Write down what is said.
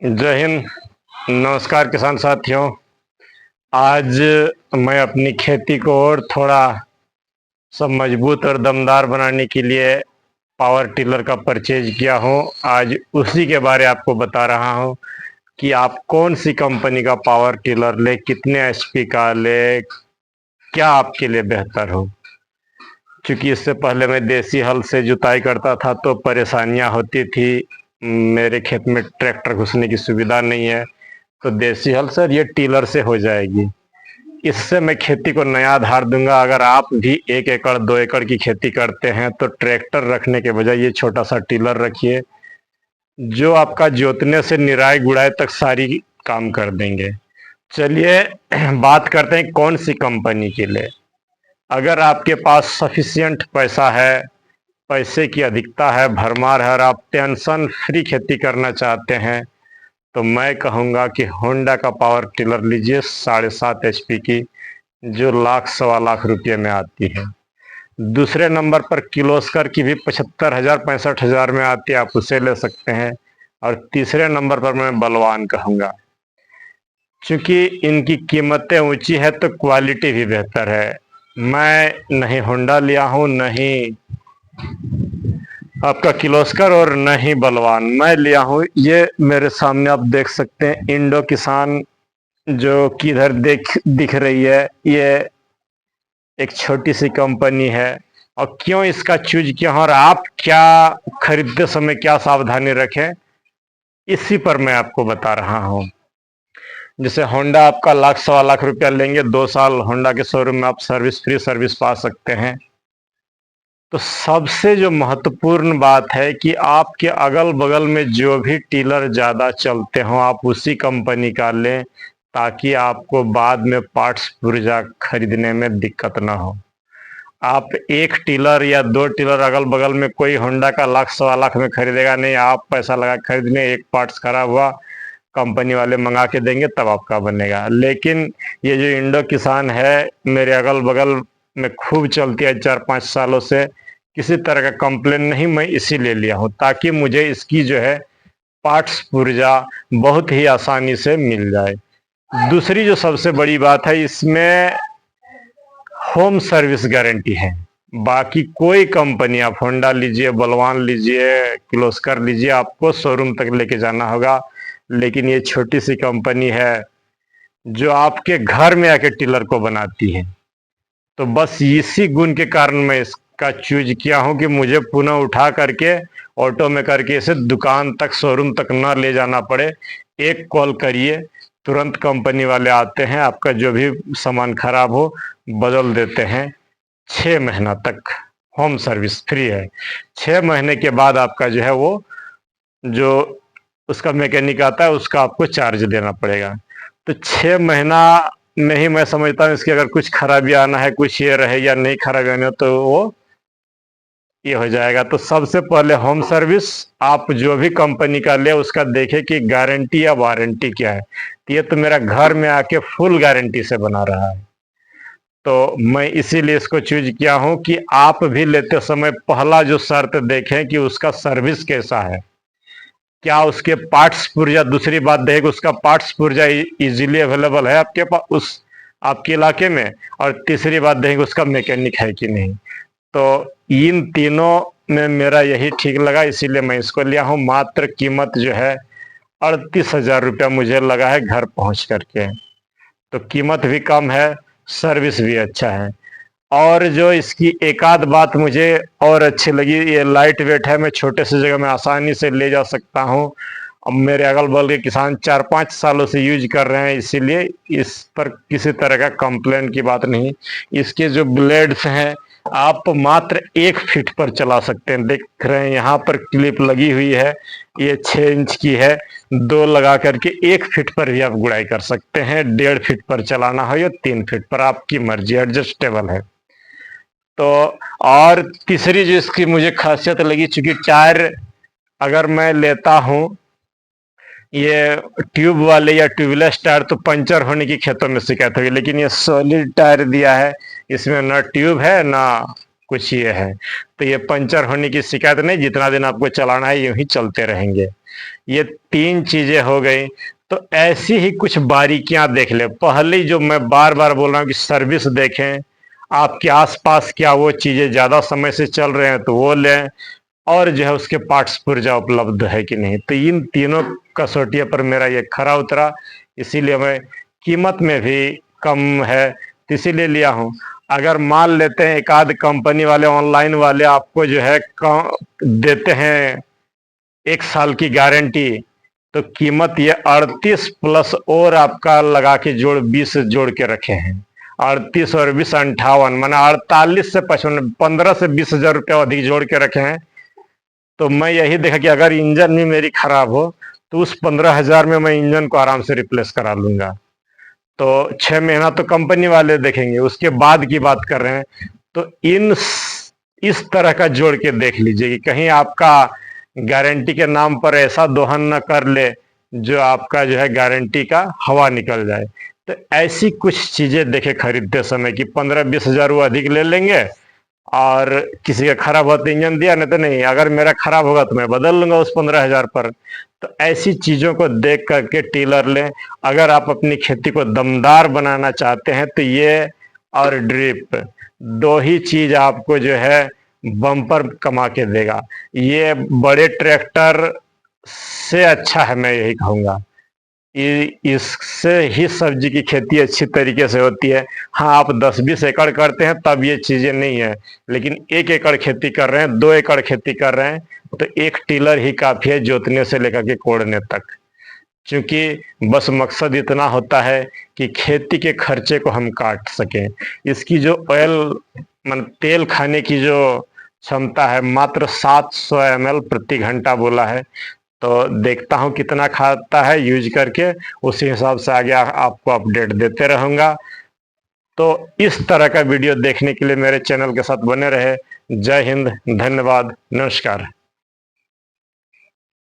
जय हिंद। नमस्कार किसान साथियों। आज मैं अपनी खेती को और थोड़ा सब मजबूत और दमदार बनाने के लिए पावर टिलर का परचेज किया हूँ। आज उसी के बारे आपको बता रहा हूँ कि आप कौन सी कंपनी का पावर टिलर ले, कितने एचपी का ले, क्या आपके लिए बेहतर हो। क्योंकि इससे पहले मैं देसी हल से जुताई करता था तो परेशानियां होती थी। मेरे खेत में ट्रैक्टर घुसने की सुविधा नहीं है, तो देसी हल सर ये टिलर से हो जाएगी। इससे मैं खेती को नया आधार दूंगा। अगर आप भी 1 एकड़ 2 एकड़ की खेती करते हैं तो ट्रैक्टर रखने के बजाय ये छोटा सा टिलर रखिए, जो आपका जोतने से निराई गुड़ाई तक सारी काम कर देंगे। चलिए बात करते हैं कौन सी कंपनी के लिए। अगर आपके पास सफिशियंट पैसा है, पैसे की अधिकता है, भरमार है और आप टेंशन फ्री खेती करना चाहते हैं तो मैं कहूँगा कि होंडा का पावर टिलर लीजिए 7.5 HP की, जो लाख सवा लाख रुपये में आती है। दूसरे नंबर पर किर्लोस्कर की भी 75,000 65,000 में आती है, आप उसे ले सकते हैं। और तीसरे नंबर पर मैं बलवान कहूँगा, क्योंकि इनकी कीमतें ऊंची है तो क्वालिटी भी बेहतर है। मैं नहीं होंडा लिया हूँ, नहीं आपका किर्लोस्कर और नहीं बलवान मैं लिया हूँ। ये मेरे सामने आप देख सकते हैं इंडो किसान, जो किधर दिख रही है। ये एक छोटी सी कंपनी है। और क्यों इसका चूज किया और आप क्या खरीदते समय क्या सावधानी रखें, इसी पर मैं आपको बता रहा हूँ। जैसे होंडा आपका लाख सवा लाख रुपया लेंगे, 2 साल होंडा के शोरूम में आप सर्विस फ्री सर्विस पा सकते हैं। तो सबसे जो महत्वपूर्ण बात है कि आपके अगल बगल में जो भी टीलर ज़्यादा चलते हों आप उसी कंपनी का लें, ताकि आपको बाद में पार्ट्स पुर्जा खरीदने में दिक्कत ना हो। आप एक टीलर या 2 टीलर अगल बगल में कोई होंडा का लाख सवा लाख में खरीदेगा नहीं। आप पैसा लगा खरीदने, एक पार्ट्स खराब हुआ कंपनी वाले मंगा के देंगे तब आपका बनेगा। लेकिन ये जो इंडो किसान है मेरे अगल बगल में खूब चलती है 4-5 सालों से, किसी तरह का कंप्लेन नहीं। मैं इसीलिए लिया हूँ ताकि मुझे इसकी जो है पार्ट्स पुर्जा बहुत ही आसानी से मिल जाए। दूसरी जो सबसे बड़ी बात है, इसमें होम सर्विस गारंटी है। बाकी कोई कंपनी, आप होंडा लीजिए, बलवान लीजिए, किर्लोस्कर लीजिए, आपको शोरूम तक लेके जाना होगा। लेकिन ये छोटी सी कंपनी है जो आपके घर में आके टिलर को बनाती है। तो बस इसी गुण के कारण मैं इसका चूज किया हूं कि मुझे पुनः उठा करके ऑटो में करके इसे दुकान तक, शोरूम तक ना ले जाना पड़े। एक कॉल करिए, तुरंत कंपनी वाले आते हैं, आपका जो भी सामान खराब हो बदल देते हैं। 6 महीना तक होम सर्विस फ्री है। 6 महीने के बाद आपका जो है वो जो उसका मैकेनिक आता है उसका आपको चार्ज देना पड़ेगा। तो 6 महीना में ही मैं समझता हूँ इसकी अगर कुछ खराबी आना है, कुछ ये रहे या नहीं खराबी आनी हो, तो वो ये हो जाएगा। तो सबसे पहले होम सर्विस, आप जो भी कंपनी का ले उसका देखें कि गारंटी या वारंटी क्या है। तो ये तो मेरा घर में आके फुल गारंटी से बना रहा है, तो मैं इसीलिए इसको चूज किया हूं कि आप भी लेते समय पहला जो शर्त देखें कि उसका सर्विस कैसा है, क्या उसके पार्ट्स पुर्जा। दूसरी बात देखें उसका पार्ट्स पुर्जा इजीली अवेलेबल है आपके पास, उस आपके इलाके में। और तीसरी बात देखें उसका मैकेनिक है कि नहीं। तो इन तीनों में मेरा यही ठीक लगा, इसीलिए मैं इसको लिया हूँ। मात्र कीमत जो है 38,000 रुपया मुझे लगा है घर पहुंच करके। तो कीमत भी कम है, सर्विस भी अच्छा है। और जो इसकी एक आध बात मुझे और अच्छी लगी, ये लाइट वेट है, मैं छोटे से जगह में आसानी से ले जा सकता हूँ। अब मेरे अगल बगल के किसान 4-5 सालों से यूज कर रहे हैं, इसीलिए इस पर किसी तरह का कंप्लेन की बात नहीं। इसके जो ब्लेड्स हैं आप मात्र 1 फीट पर चला सकते हैं। देख रहे हैं यहाँ पर क्लिप लगी हुई है, ये 6 इंच की है। 2 लगा करके 1 फीट पर भी आप गुड़ाई कर सकते हैं। 1.5 फीट पर चलाना हो या 3 फीट पर, आपकी मर्जी, एडजस्टेबल है। तो और तीसरी जो इसकी मुझे खासियत लगी, चूंकि टायर अगर मैं लेता हूँ ये ट्यूब वाले या ट्यूबलेस टायर तो पंचर होने की खेतों में शिकायत होगी, लेकिन ये सॉलिड टायर दिया है। इसमें ना ट्यूब है ना कुछ ये है। तो ये पंचर होने की शिकायत नहीं, जितना दिन आपको चलाना है यूं ही चलते रहेंगे। ये 3 चीजें हो गई। तो ऐसी ही कुछ बारीकियां देख ले। पहले जो मैं बार बार बोल रहा हूँ कि सर्विस देखें, आपके आसपास क्या वो चीजें ज्यादा समय से चल रहे हैं तो वो लें, और जो है उसके पार्ट्स पुर्जा उपलब्ध है कि नहीं। तो इन तीनों कसौटियों पर मेरा ये खरा उतरा, इसीलिए मैं कीमत में भी कम है तो इसीलिए लिया हूँ। अगर मान लेते हैं एक आध कंपनी वाले, ऑनलाइन वाले आपको जो है देते हैं 1 साल की गारंटी, तो कीमत ये 38 प्लस और आपका लगा के जोड़ 20 जोड़ के रखे हैं। 38 और 20 58, माना 48 से 55, 15 से 20 हजार रुपया अधिक जोड़ के रखे हैं। तो मैं यही देखा कि अगर इंजन भी मेरी खराब हो तो उस 15 हजार में मैं इंजन को आराम से रिप्लेस करा लूंगा। तो 6 महीना तो कंपनी वाले देखेंगे, उसके बाद की बात कर रहे हैं। तो इस तरह का जोड़ के देख लीजिए कि कहीं आपका गारंटी के नाम पर ऐसा दोहन न कर ले जो आपका जो है गारंटी का हवा निकल जाए। तो ऐसी कुछ चीजें देखे खरीदते समय कि 15-20 हजार वो अधिक ले लेंगे, और किसी का खराब हुआ तो इंजन दिया, नहीं तो नहीं, अगर मेरा खराब होगा तो मैं बदल लूंगा उस 15 हजार पर। तो ऐसी चीजों को देख करके टीलर लें। अगर आप अपनी खेती को दमदार बनाना चाहते हैं तो ये और ड्रिप, 2 ही चीज आपको जो है बम्पर कमा के देगा। ये बड़े ट्रैक्टर से अच्छा है, मैं यही कहूंगा। इससे ही सब्जी की खेती अच्छी तरीके से होती है। हाँ, आप 10-20 एकड़ करते हैं तब ये चीजें नहीं है, लेकिन 1 एकड़ खेती कर रहे हैं, 2 एकड़ खेती कर रहे हैं, तो एक टीलर ही काफी है जोतने से लेकर के कोड़ने तक। क्योंकि बस मकसद इतना होता है कि खेती के खर्चे को हम काट सकें। इसकी जो ऑयल मान तेल खाने की जो क्षमता है मात्र 700 ml प्रति घंटा बोला है। तो देखता हूँ कितना खाता है यूज करके, उसी हिसाब से आगे आपको अपडेट देते रहूंगा। तो इस तरह का वीडियो देखने के लिए मेरे चैनल के साथ बने रहे। जय हिंद, धन्यवाद, नमस्कार।